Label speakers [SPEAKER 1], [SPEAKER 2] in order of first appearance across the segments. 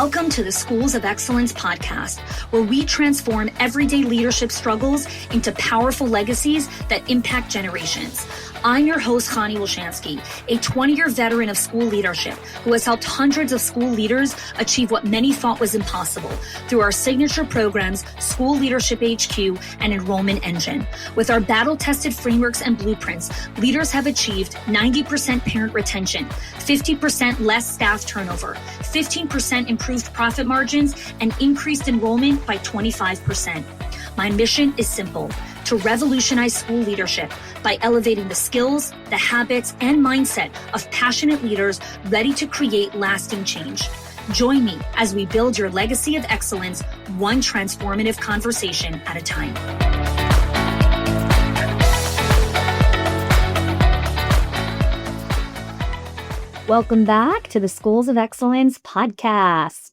[SPEAKER 1] Welcome to the Schools of Excellence podcast, where we transform everyday leadership struggles into powerful legacies that impact generations. I'm your host, Chanie Wilschanski, a 20-year veteran of school leadership who has helped hundreds of school leaders achieve what many thought was impossible through our signature programs, School Leadership HQ and Enrollment Engine. With our battle-tested frameworks and blueprints, leaders have achieved 90% parent retention, 50% less staff turnover, 15% improved profit margins, and increased enrollment by 25%. My mission is simple: to revolutionize school leadership by elevating the skills, the habits, and mindset of passionate leaders ready to create lasting change. Join me as we build your legacy of excellence, one transformative conversation at a time.
[SPEAKER 2] Welcome back to the Schools of Excellence podcast.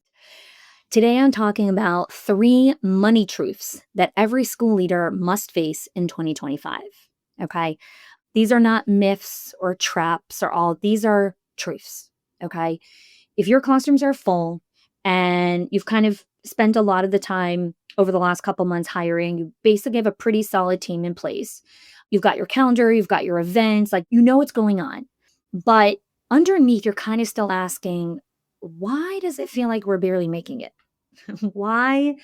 [SPEAKER 2] Today I'm talking about 3 money truths that every school leader must face in 2025. Okay? These are not myths or traps these are truths. Okay? If your classrooms are full and you've kind of spent a lot of the time over the last couple months hiring, you basically have a pretty solid team in place. You've got your calendar, you've got your events, you know what's going on. But underneath, you're kind of still asking, why does it feel like we're barely making it? Why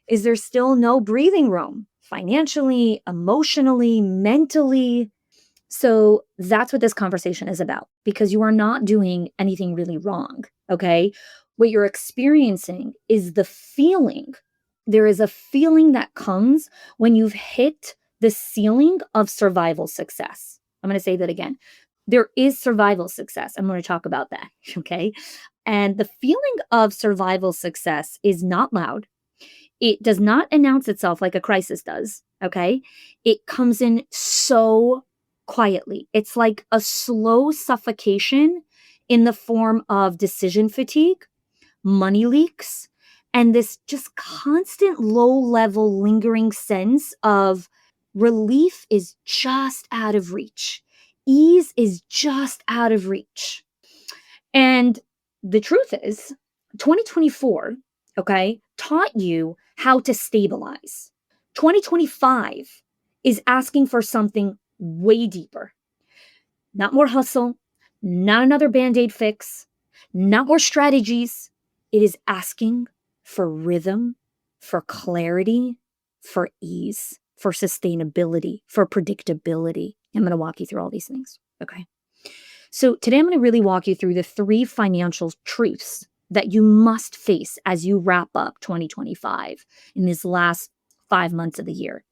[SPEAKER 2] is there still no breathing room financially, emotionally, mentally? So that's what this conversation is about, because you are not doing anything really wrong, okay? What you're experiencing is the feeling. There is a feeling that comes when you've hit the ceiling of survival success. I'm going to say that again. There is survival success. I'm going to talk about that, okay? And the feeling of survival success is not loud. It does not announce itself like a crisis does, okay? It comes in so quietly. It's like a slow suffocation in the form of decision fatigue, money leaks, and this just constant low-level lingering sense of relief is just out of reach. Ease is just out of reach. And the truth is, 2024, okay, taught you how to stabilize. 2025 is asking for something way deeper. Not more hustle, not another Band-Aid fix, not more strategies. It is asking for rhythm, for clarity, for ease, for sustainability, for predictability. I'm going to walk you through all these things, okay? So today I'm going to really walk you through the 3 financial truths that you must face as you wrap up 2025 in this last 5 months of the year.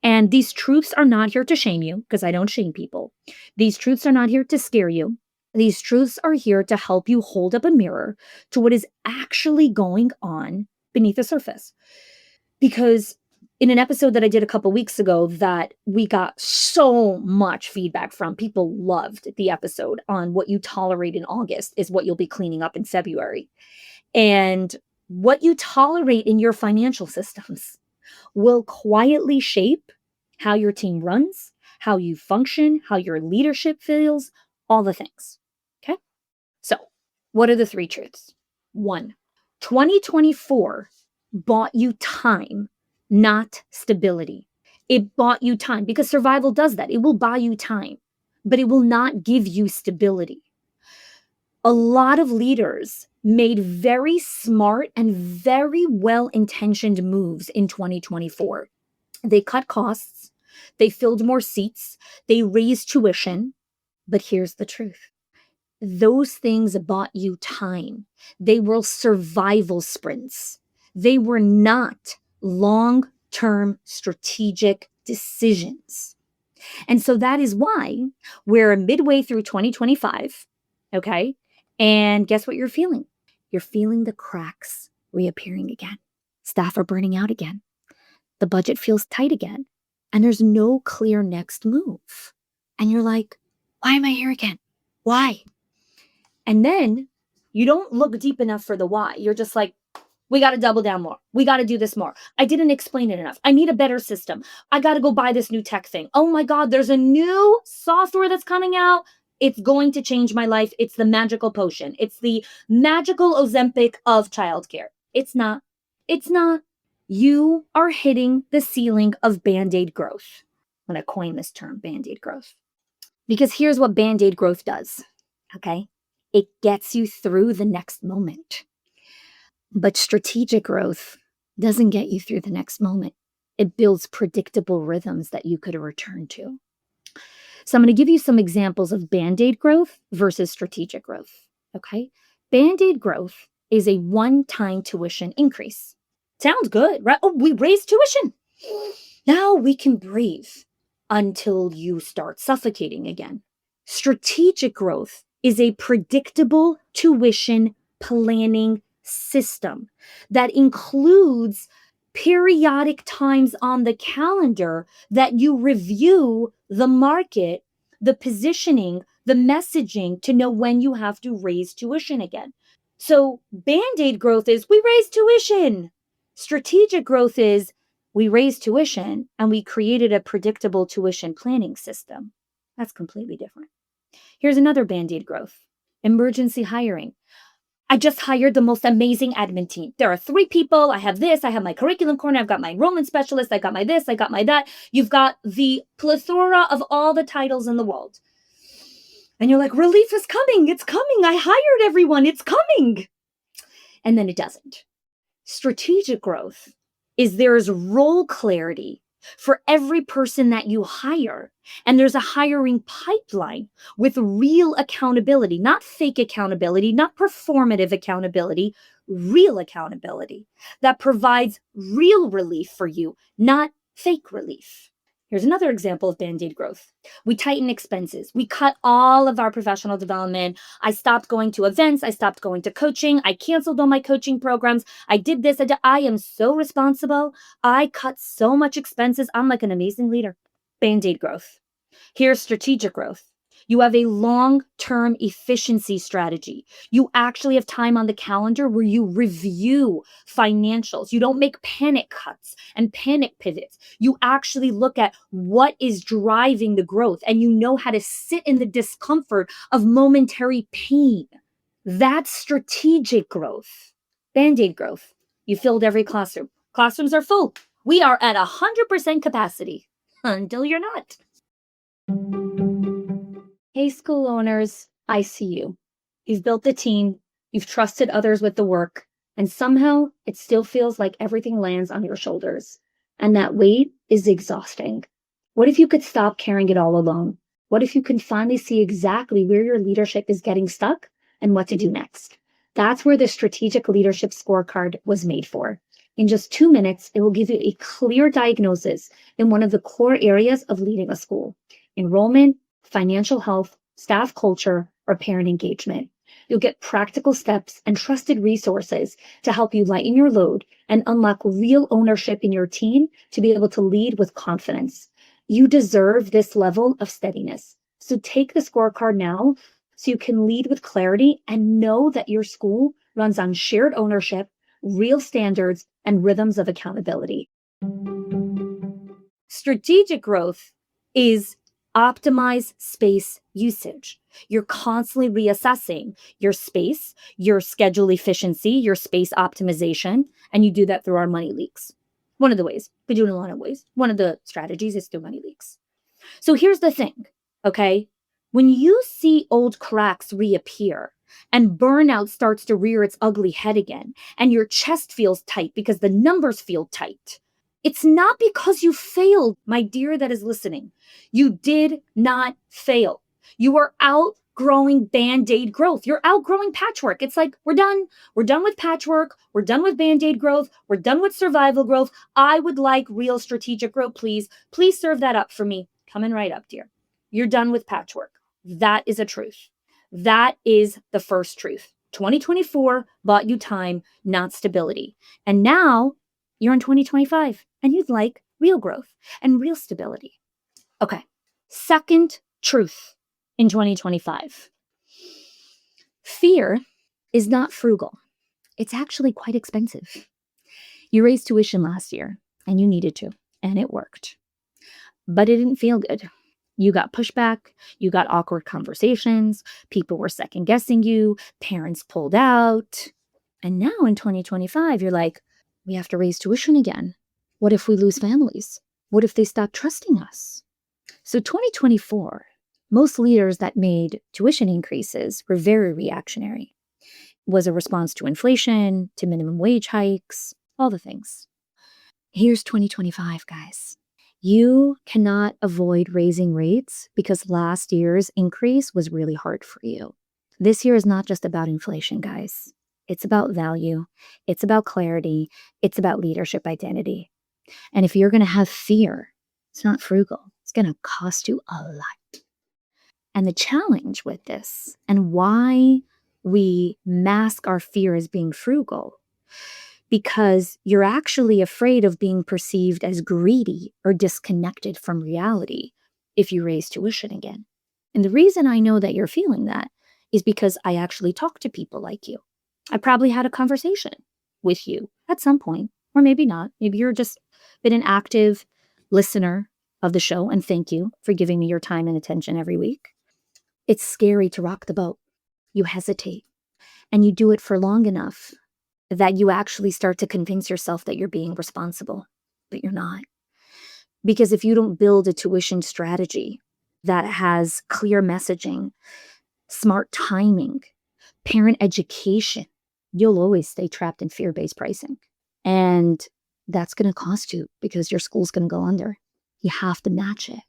[SPEAKER 2] And these truths are not here to shame you, because I don't shame people. These truths are not here to scare you. These truths are here to help you hold up a mirror to what is actually going on beneath the surface. Because in an episode that I did a couple weeks ago that we got so much feedback from, people loved the episode on what you tolerate in August is what you'll be cleaning up in February. And what you tolerate in your financial systems will quietly shape how your team runs, how you function, how your leadership feels, all the things. Okay? So, what are the 3 truths? 1, 2024 bought you time, not stability. It bought you time because survival does that. It will buy you time, but it will not give you stability. A lot of leaders made very smart and very well-intentioned moves in 2024. They cut costs, they filled more seats, they raised tuition, but here's the truth. Those things bought you time. They were survival sprints. They were not long-term strategic decisions. And so that is why we're midway through 2025, okay? And guess what you're feeling? You're feeling the cracks reappearing again. Staff are burning out again. The budget feels tight again. And there's no clear next move. And you're like, why am I here again? Why? And then you don't look deep enough for the why. You're just like, we got to double down more. We got to do this more. I didn't explain it enough. I need a better system. I got to go buy this new tech thing. Oh my God, there's a new software that's coming out. It's going to change my life. It's the magical potion. It's the magical Ozempic of childcare. It's not. It's not. You are hitting the ceiling of Band-Aid growth. I'm going to coin this term, Band-Aid growth. Because here's what Band-Aid growth does, okay? It gets you through the next moment. But strategic growth doesn't get you through the next moment. It builds predictable rhythms that you could return to. So I'm going to give you some examples of Band-Aid growth versus strategic growth, okay? Band-Aid growth is a one-time tuition increase. Sounds good, right? Oh, we raised tuition. Now we can breathe until you start suffocating again. Strategic growth is a predictable tuition planning system that includes periodic times on the calendar that you review the market, the positioning, the messaging to know when you have to raise tuition again. So Band-Aid growth is we raise tuition. Strategic growth is we raised tuition and we created a predictable tuition planning system. That's completely different. Here's another Band-Aid growth. Emergency hiring. I just hired the most amazing admin team. There are 3 people. I have this. I have my curriculum corner. I've got my enrollment specialist. I got my this. I got my that. You've got the plethora of all the titles in the world. And you're like, relief is coming. It's coming. I hired everyone. It's coming. And then it doesn't. Strategic growth is there's role clarity for every person that you hire. And there's a hiring pipeline with real accountability, not fake accountability, not performative accountability, real accountability that provides real relief for you, not fake relief. Here's another example of Band-Aid growth. We tighten expenses. We cut all of our professional development. I stopped going to events. I stopped going to coaching. I canceled all my coaching programs. I did this. I am so responsible. I cut so much expenses. I'm like an amazing leader. Band-Aid growth. Here's strategic growth. You have a long-term efficiency strategy. You actually have time on the calendar where you review financials. You don't make panic cuts and panic pivots. You actually look at what is driving the growth, and you know how to sit in the discomfort of momentary pain. That's strategic growth. Band-Aid growth. You filled every classroom. Classrooms are full. We are at 100% capacity until you're not. Hey, school owners, I see you. You've built a team, you've trusted others with the work, and somehow it still feels like everything lands on your shoulders. And that weight is exhausting. What if you could stop carrying it all alone? What if you can finally see exactly where your leadership is getting stuck and what to do next? That's where the Strategic Leadership Scorecard was made for. In just 2 minutes, it will give you a clear diagnosis in one of the core areas of leading a school: enrollment, financial health, staff culture, or parent engagement. You'll get practical steps and trusted resources to help you lighten your load and unlock real ownership in your team to be able to lead with confidence. You deserve this level of steadiness. So take the scorecard now so you can lead with clarity and know that your school runs on shared ownership, real standards, and rhythms of accountability. Strategic growth is optimize space usage. You're constantly reassessing your space, your schedule efficiency, your space optimization, and you do that through our money leaks. One of the ways. We do it in a lot of ways. One of the strategies is through money leaks. So here's the thing, okay? When you see old cracks reappear and burnout starts to rear its ugly head again, and your chest feels tight because the numbers feel tight, it's not because you failed, my dear that is listening. You did not fail. You are outgrowing Band-Aid growth. You're outgrowing patchwork. It's like, we're done. We're done with patchwork. We're done with Band-Aid growth. We're done with survival growth. I would like real strategic growth, please. Please serve that up for me. Coming right up, dear. You're done with patchwork. That is a truth. That is the first truth. 2024 bought you time, not stability. And now you're in 2025 and you'd like real growth and real stability. Okay. Second truth in 2025. Fear is not frugal. It's actually quite expensive. You raised tuition last year and you needed to, and it worked. But it didn't feel good. You got pushback, you got awkward conversations, people were second guessing you, parents pulled out. And now in 2025, you're like, we have to raise tuition again. What if we lose families? What if they stop trusting us? So 2024, most leaders that made tuition increases were very reactionary. Was a response to inflation, to minimum wage hikes, all the things. Here's 2025, guys. You cannot avoid raising rates because last year's increase was really hard for you. This year is not just about inflation, guys. It's about value. It's about clarity. It's about leadership identity. And if you're going to have fear, it's not frugal. It's going to cost you a lot. And the challenge with this and why we mask our fear as being frugal, because you're actually afraid of being perceived as greedy or disconnected from reality if you raise tuition again. And the reason I know that you're feeling that is because I actually talk to people like you. I probably had a conversation with you at some point, or maybe not. Maybe you're just been an active listener of the show, and thank you for giving me your time and attention every week. It's scary to rock the boat. You hesitate, and you do it for long enough that you actually start to convince yourself that you're being responsible, but you're not. Because if you don't build a tuition strategy that has clear messaging, smart timing, parent education, you'll always stay trapped in fear-based pricing. And that's going to cost you because your school's going to go under. You have to match it.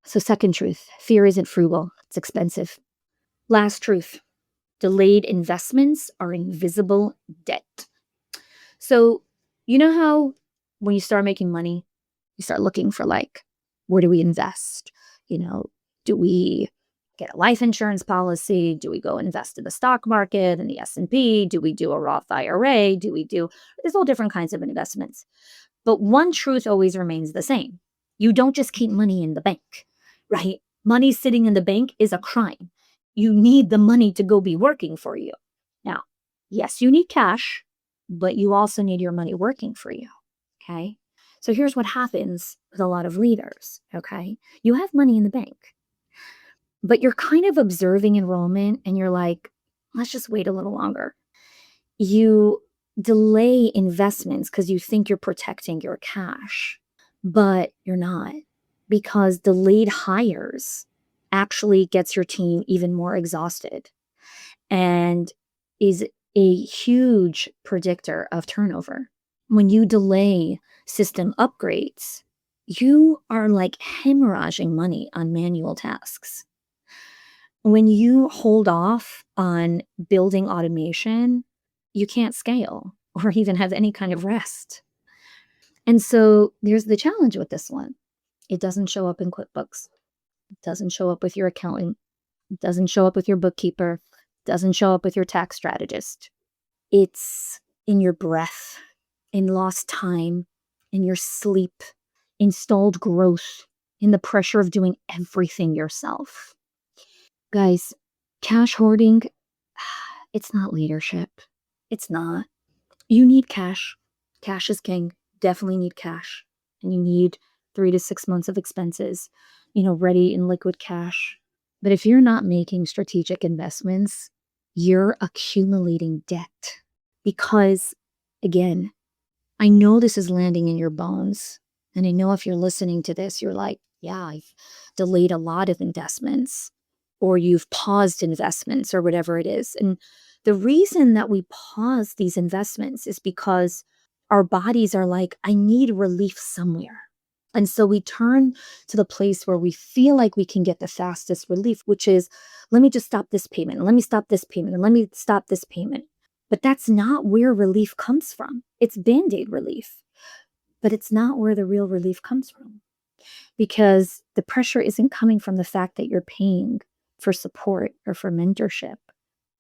[SPEAKER 2] So second truth, fear isn't frugal, it's expensive. Last truth, delayed investments are invisible debt. So you know how when you start making money, you start looking for like, where do we invest? Do we get a life insurance policy? Do we go invest in the stock market and the S&P? Do we do a Roth IRA? There's all different kinds of investments. But one truth always remains the same. You don't just keep money in the bank, right? Money sitting in the bank is a crime. You need the money to go be working for you. Now, yes, you need cash, but you also need your money working for you, okay? So here's what happens with a lot of leaders, okay? You have money in the bank, but you're kind of observing enrollment and you're like, let's just wait a little longer. You delay investments because you think you're protecting your cash, but you're not, because delayed hires actually gets your team even more exhausted and is a huge predictor of turnover. When you delay system upgrades, you are like hemorrhaging money on manual tasks. When you hold off on building automation, you can't scale or even have any kind of rest. And so there's the challenge with this one. It doesn't show up in QuickBooks. It doesn't show up with your accountant. It doesn't show up with your bookkeeper. It doesn't show up with your tax strategist. It's in your breath, in lost time, in your sleep, in stalled growth, in the pressure of doing everything yourself. Guys, cash hoarding, it's not leadership. It's not. You need cash. Cash is king. Definitely need cash. And you need 3 to 6 months of expenses, ready in liquid cash. But if you're not making strategic investments, you're accumulating debt. Because, again, I know this is landing in your bones. And I know if you're listening to this, you're like, yeah, I've delayed a lot of investments, or you've paused investments, or whatever it is. And the reason that we pause these investments is because our bodies are like, I need relief somewhere. And so we turn to the place where we feel like we can get the fastest relief, which is, let me just stop this payment, and let me stop this payment, and let me stop this payment. But that's not where relief comes from. It's Band-Aid relief, but it's not where the real relief comes from, because the pressure isn't coming from the fact that you're paying for support or for mentorship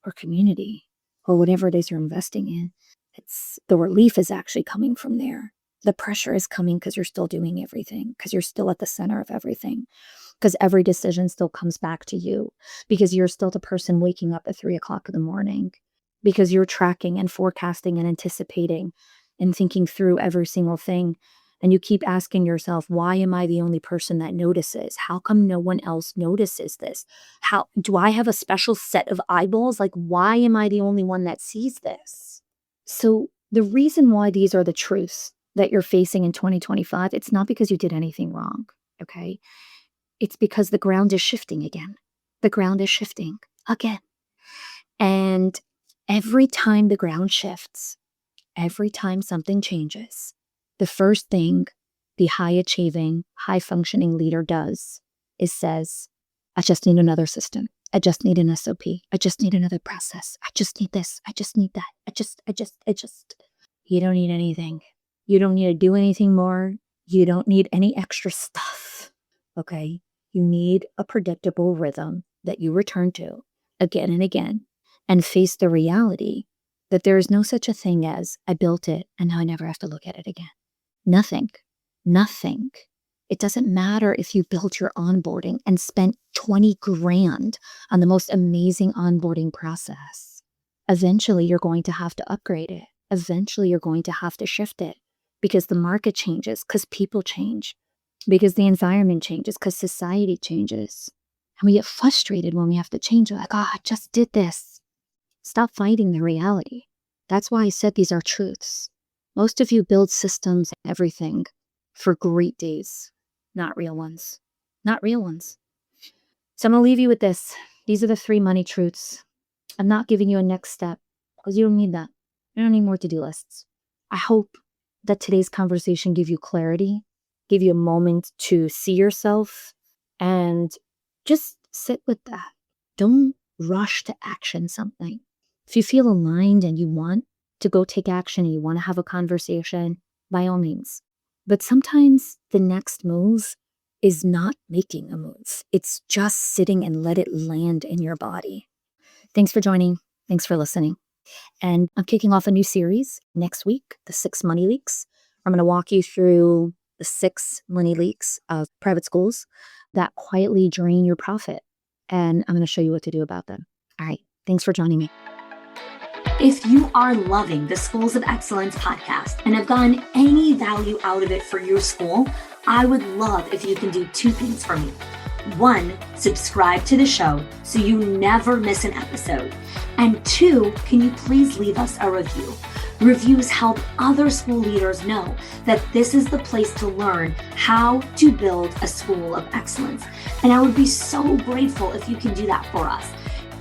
[SPEAKER 2] or community or whatever it is you're investing in. It's the relief is actually coming from there. The pressure is coming because you're still doing everything, because you're still at the center of everything, because every decision still comes back to you, because you're still the person waking up at 3:00 in the morning, because you're tracking and forecasting and anticipating and thinking through every single thing and you keep asking yourself, why am I the only person that notices? How come no one else notices this? How do I have a special set of eyeballs? Like, why am I the only one that sees this? So the reason why these are the truths that you're facing in 2025, it's not because you did anything wrong, okay? It's because the ground is shifting again. The ground is shifting again. And every time the ground shifts, every time something changes, the first thing the high-achieving, high-functioning leader does is says, I just need another system. I just need an SOP. I just need another process. I just need this. I just need that. I just. You don't need anything. You don't need to do anything more. You don't need any extra stuff, okay? You need a predictable rhythm that you return to again and again and face the reality that there is no such a thing as I built it and now I never have to look at it again. Nothing. It doesn't matter if you built your onboarding and spent 20 grand on the most amazing onboarding process. Eventually, you're going to have to upgrade it. Eventually, you're going to have to shift it because the market changes, because people change, because the environment changes, because society changes. And we get frustrated when we have to change. We're like, I just did this. Stop fighting the reality. That's why I said these are truths. Most of you build systems and everything for great days, not real ones. Not real ones. So I'm going to leave you with this. These are the 3 money truths. I'm not giving you a next step because you don't need that. You don't need more to-do lists. I hope that today's conversation gave you clarity, give you a moment to see yourself, and just sit with that. Don't rush to action something. If you feel aligned and you want to go take action and you want to have a conversation, by all means. But sometimes the next move is not making a move. It's just sitting and let it land in your body. Thanks for joining. Thanks for listening. And I'm kicking off a new series next week, the 6 money leaks. I'm going to walk you through the 6 money leaks of private schools that quietly drain your profit. And I'm going to show you what to do about them. All right. Thanks for joining me.
[SPEAKER 1] If you are loving the Schools of Excellence podcast and have gotten any value out of it for your school, I would love if you can do 2 things for me. 1, subscribe to the show so you never miss an episode. And 2, can you please leave us a review? Reviews help other school leaders know that this is the place to learn how to build a school of excellence. And I would be so grateful if you can do that for us.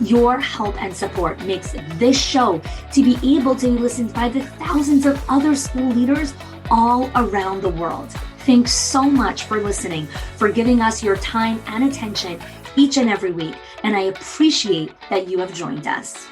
[SPEAKER 1] Your help and support makes this show to be able to be listened by the thousands of other school leaders all around the world. Thanks so much for listening, for giving us your time and attention each and every week. And I appreciate that you have joined us.